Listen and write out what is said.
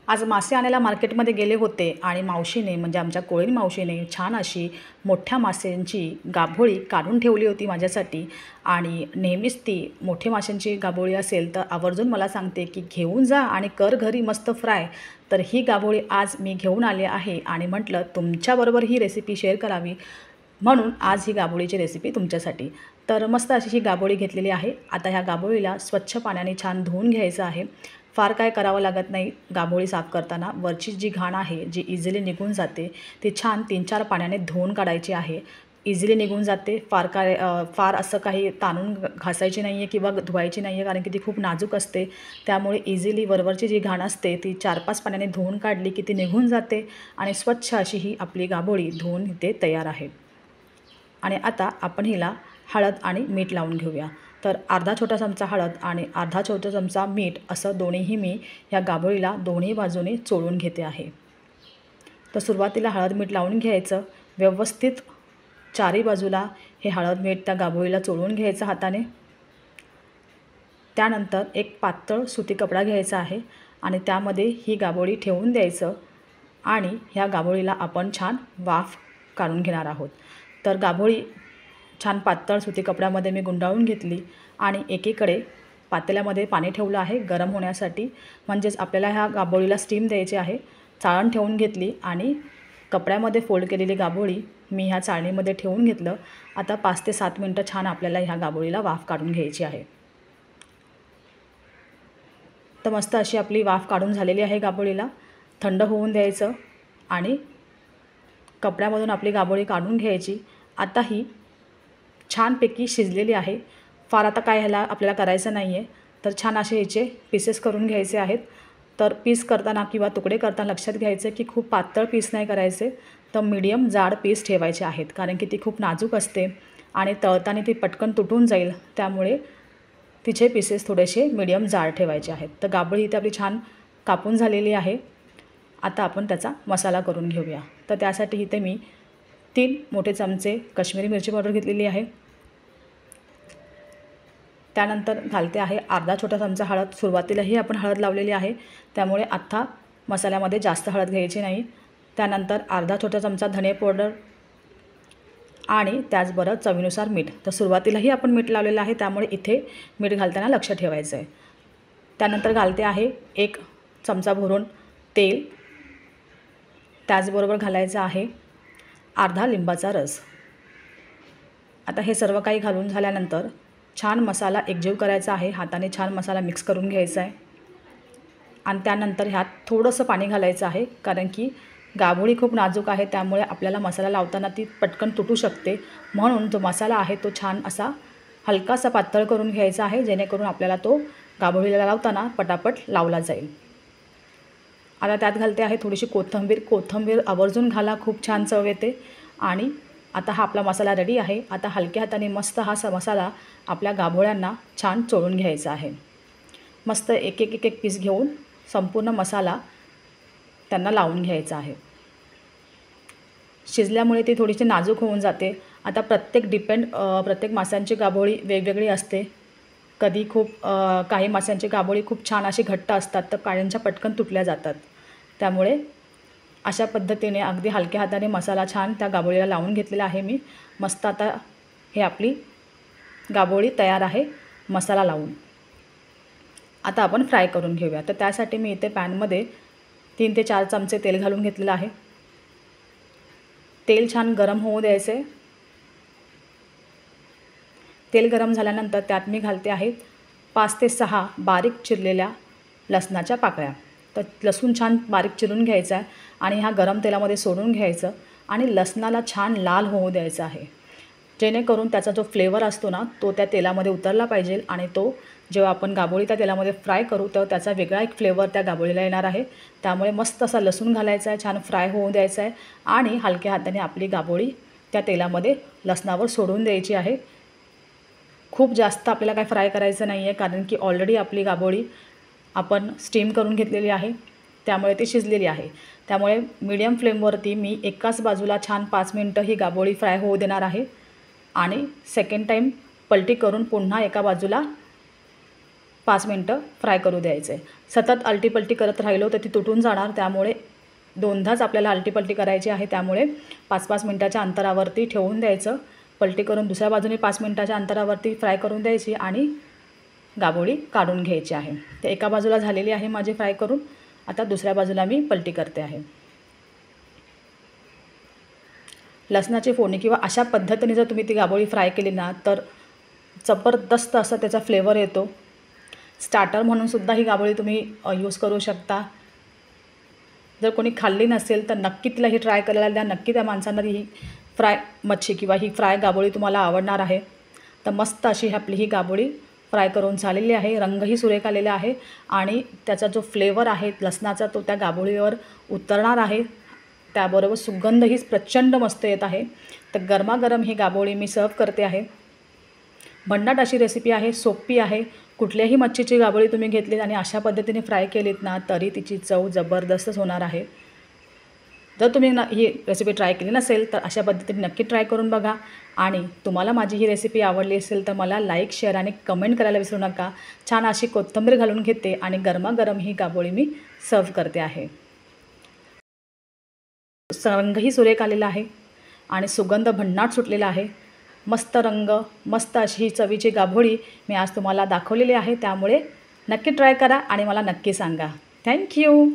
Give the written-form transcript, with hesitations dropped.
आज मासे आणायला मार्केटमध्ये गेले होते आणि मावशीने म्हणजे आमच्या कोळीन मावशीने छान अशी मोठ्या माशांची गाभोळी काढून ठेवली होती माझ्यासाठी। आणि नेहमीच ती मोठ्या माशांची गाभोळी असेल तर आवर्जून मला सांगते की घेऊन जा आणि कर घरी मस्त फ्राय। तर ही गाभोळी आज मी घेऊन आले आहे आणि म्हटलं तुमच्याबरोबर ही रेसिपी शेअर करावी, म्हणून आज ही गाभोळीची रेसिपी तुमच्यासाठी। तर मस्त अशी ही गाभोळी घेतलेली आहे। आता ह्या गाभोळीला स्वच्छ पाण्याने छान धुवून घ्यायचं आहे। फार काय करावं लागत नाही गाभोळी साफ करताना। वरची जी घाण आहे जी इझिली निघून जाते ती छान 3-4 पाण्याने धुवून काढायची आहे। इझिली निघून जाते, फार असं काही ताणून घासायची नाही आहे किंवा धुवायची नाही आहे, कारण की ती खूप नाजूक असते। त्यामुळे इझिली वरवरची जी घाण असते ती 4-5 पाण्याने धुवून काढली की ती निघून जाते आणि स्वच्छ अशी ही आपली गाभोळी धुवून इथे तयार आहे। आणि आता आपण हिला हळद आणि मीठ लावून घेऊया। तर अर्धा छोटा चमचा हळद आणि अर्धा छोटा चमचा मीठ असं दोन्हीही मी या गाभोळीला दोन्ही बाजूने चोळून घेते आहे। तर सुरुवातीला हळद मीठ लावून घ्यायचं व्यवस्थित, चारी बाजूला हे हळद मीठ त्या गाभोळीला चोळून घ्यायचं हाताने। त्यानंतर एक पातळ सुती कपडा घ्यायचा आहे आणि त्यामध्ये ही गाभोळी ठेवून द्यायचं आणि ह्या गाभोळीला आपण छान वाफ काढून घेणार आहोत। तर गाभोळी छान पातळ सुती कपड्यामध्ये मी गुंडाळून घेतली आणि एकीकडे पातेल्यामध्ये पाणी ठेवलं आहे गरम होण्यासाठी, म्हणजेच आपल्याला ह्या गाभोळीला स्टीम द्यायची आहे। चाळण ठेवून घेतली आणि कपड्यामध्ये फोल्ड केलेली गाभोळी मी ह्या चाळणीमध्ये ठेवून घेतलं। आता 5 ते 7 मिनटं छान आपल्याला ह्या गाभोळीला वाफ काढून घ्यायची आहे। तर मस्त अशी आपली वाफ काढून झालेली आहे गाभोळीला। थंड होऊन द्यायचं आणि कपड्यामधून आपली गाभोळी काढून घ्यायची। आता ही छानपैकी शिजलेली आहे। फार आता काय ह्याला आपल्याला करायचं नाही आहे, तर छान असे याचे पीसेस करून घ्यायचे आहेत। तर पीस करताना किंवा तुकडे करताना लक्षात घ्यायचं की खूप पातळ पीस नाही करायचे, तर मीडियम जाड पीस ठेवायचे आहेत, कारण की ती खूप नाजूक असते आणि तळताना ती पटकन तुटून जाईल। त्यामुळे तिचे पीसेस थोडेसे मीडियम जाड ठेवायचे आहेत। तर गाभोळी इथे आपली छान कापून झालेली आहे। आता आपण त्याचा मसाला करून घेऊया। तर त्यासाठी इथे मी 3 मोठे चमचे काश्मीरी मिरची पावडर घेतलेली आहे। त्यानंतर घालते आहे अर्धा छोटा चमचा हळद। सुरुवातीलाही आपण हळद लावलेली आहे, त्यामुळे आत्ता मसाल्यामध्ये जास्त हळद घ्यायची नाही। त्यानंतर अर्धा छोटा चमचा धने पावडर आणि त्याचबरोबर चवीनुसार मीठ। तर सुरुवातीलाही आपण मीठ लावलेलं आहे, त्यामुळे इथे मीठ घालताना लक्ष ठेवायचं आहे। त्यानंतर घालते आहे 1 चमचा भरून तेल। त्याचबरोबर घालायचा आहे अर्धा लिंबाचा रस। आता हे सर्व काही घालून झाल्यानंतर छान मसाला एकजीव करायचा आहे। हाताने छान मसाला मिक्स करून घ्यायचा आहे आणि त्यानंतर ह्यात थोडंसं पाणी घालायचं आहे, कारण की गाभोळी खूप नाजूक आहे, त्यामुळे आपल्याला मसाला लावताना ती पटकन तुटू शकते। म्हणून जो मसाला आहे तो छान असा हलकासा पातळ करून घ्यायचा आहे, जेणेकरून आपल्याला तो गाभोळीला लावताना पटापट लावला जाईल। आता त्यात घालते आहे थोडीशी कोथिंबीर। कोथिंबीर आवर्जून घाला, खूप छान चव येते। आणि आता हा आपला मसाला रेडी आहे। आता हलक्या हाताने मस्त हा मसाला आपल्या गाभोळ्यांना छान चोळून घ्यायचा आहे। मस्त एक एक पीस घेऊन संपूर्ण मसाला त्यांना लावून घ्यायचा आहे। शिजल्यामुळे ती थोडीशी नाजूक होऊन जाते। आता प्रत्येक माशांची गाभोळी वेगवेगळी असते। कधी काही माशांची गाभोळी खूप छान अशी घट्ट असतात, तर काहींच्या पटकन तुटल्या जातात। त्यामुळे अशा पद्धतीने अगदी हलक्या हाताने मसाला छान त्या गाभोळीला लावून घेतलेला आहे मी। मस्त आता हे आपली गाभोळी तयार आहे मसाला लावून। आता आपण फ्राय करून घेऊया। तर त्यासाठी मी इथे पॅनमध्ये 3 ते 4 चमचे तेल घालून घेतलेलं आहे। तेल छान गरम होऊ द्यायचे। तेल गरम झाल्यानंतर त्यात मी घालते आहे 5 ते 6 बारीक चिरलेल्या लसणाच्या पाकळ्या। तर लसूण छान बारीक चिरून घ्यायचा आहे आणि हा गरम तेलामध्ये सोडून घ्यायचं आणि लसणाला छान लाल होऊ द्यायचं आहे, जेणेकरून त्याचा जो फ्लेवर असतो ना तो त्या तेलामध्ये उतरला पाहिजे आणि तो जेव्हा आपण गाभोळी त्या तेलामध्ये फ्राय करू तेव्हा त्याचा वेगळा एक फ्लेवर त्या गाभोळीला येणार आहे। त्यामुळे मस्त असा लसूण घालायचा आहे, छान फ्राय होऊ द्यायचा आहे आणि हलक्या हाताने आपली गाभोळी त्या तेलामध्ये लसणावर सोडून द्यायची आहे। खूप जास्त आपल्याला काय फ्राय करायचं नाही आहे, कारण की ऑलरेडी आपली गाभोळी आपण स्टीम करून घेतलेली आहे, त्यामुळे ती शिजलेली आहे। त्यामुळे मीडियम फ्लेमवरती मी एकाच बाजूला छान 5 मिनटं ही गाभोळी फ्राय होऊ देणार आहे आणि सेकंड टाईम पलटी करून पुन्हा एका बाजूला 5 मिनटं फ्राय करू द्यायचं आहे. सतत आलटीपलटी करत राहिलो तर ती तुटून जाणार, त्यामुळे दोनदाच आपल्याला आलटीपलटी करायची आहे. त्यामुळे 5-5 मिनटाच्या अंतरावरती ठेवून द्यायचं. पलटी करून दुसऱ्या बाजूने 5 मिनटाच्या अंतरावरती फ्राय करून द्यायची आणि गाभोळी काढून घ्यायची आहे. तर एका बाजूला झालेली आहे माझी फ्राय करून. आता दुसऱ्या बाजूला मी पलटी करते आहे. लसणाची फोडणी किंवा अशा पद्धतीने जर तुम्ही ती गाभोळी फ्राय केली ना तर जबरदस्त असा त्याचा फ्लेवर येतो. स्टार्टर म्हणून सुद्धा ही गाभोळी तुम्ही यूज करू शकता. जर कोणी खाल्ली नसेल तर नक्की तिला ही ट्राय करायला द्या. नक्की त्या माणसांना ही फ्राय मच्छी किंवा ही फ्राय गाभोळी तुम्हाला आवडणार आहे. तर मस्त अशी आपली ही गाभोळी फ्राय करून झालेली आहे. रंगही सुरेख आलेला आहे आणि त्याचा जो फ्लेवर आहे लसणाचा तो त्या गाभोळीवर उतरणार आहे. त्याबरोबर सुगंधही प्रचंड मस्त येत आहे. तर गरमागरम ही गाभोळी मी सर्व करते आहे. भन्नाट अशी रेसिपी आहे, सोपी आहे. कुठल्याही मच्छीची गाभोळी तुम्ही घेतलीत आणि अशा पद्धतीने फ्राय केलीत ना तरी तिची चव जबरदस्तच होणार आहे. जर तुम्ही ही रेसिपी ट्राय केली नसेल तर अशा पद्धतीने नक्की ट्राय करून बघा. आणि तुम्हाला माझी ही रेसिपी आवडली असेल तर मला लाईक, शेअर आणि कमेंट करायला विसरू नका. छान अशी कोथिंबीर घालून घेते आणि गरमागरम ही गाभोळी मी सर्व करते आहे. रंगही सुरेख आलेला आहे आणि सुगंध भन्नाट सुटलेला आहे. मस्त रंग, मस्त अशी ही चवीची गाभोळी मी आज तुम्हाला दाखवलेली आहे. त्यामुळे नक्की ट्राय करा आणि मला नक्की सांगा. थँक्यू.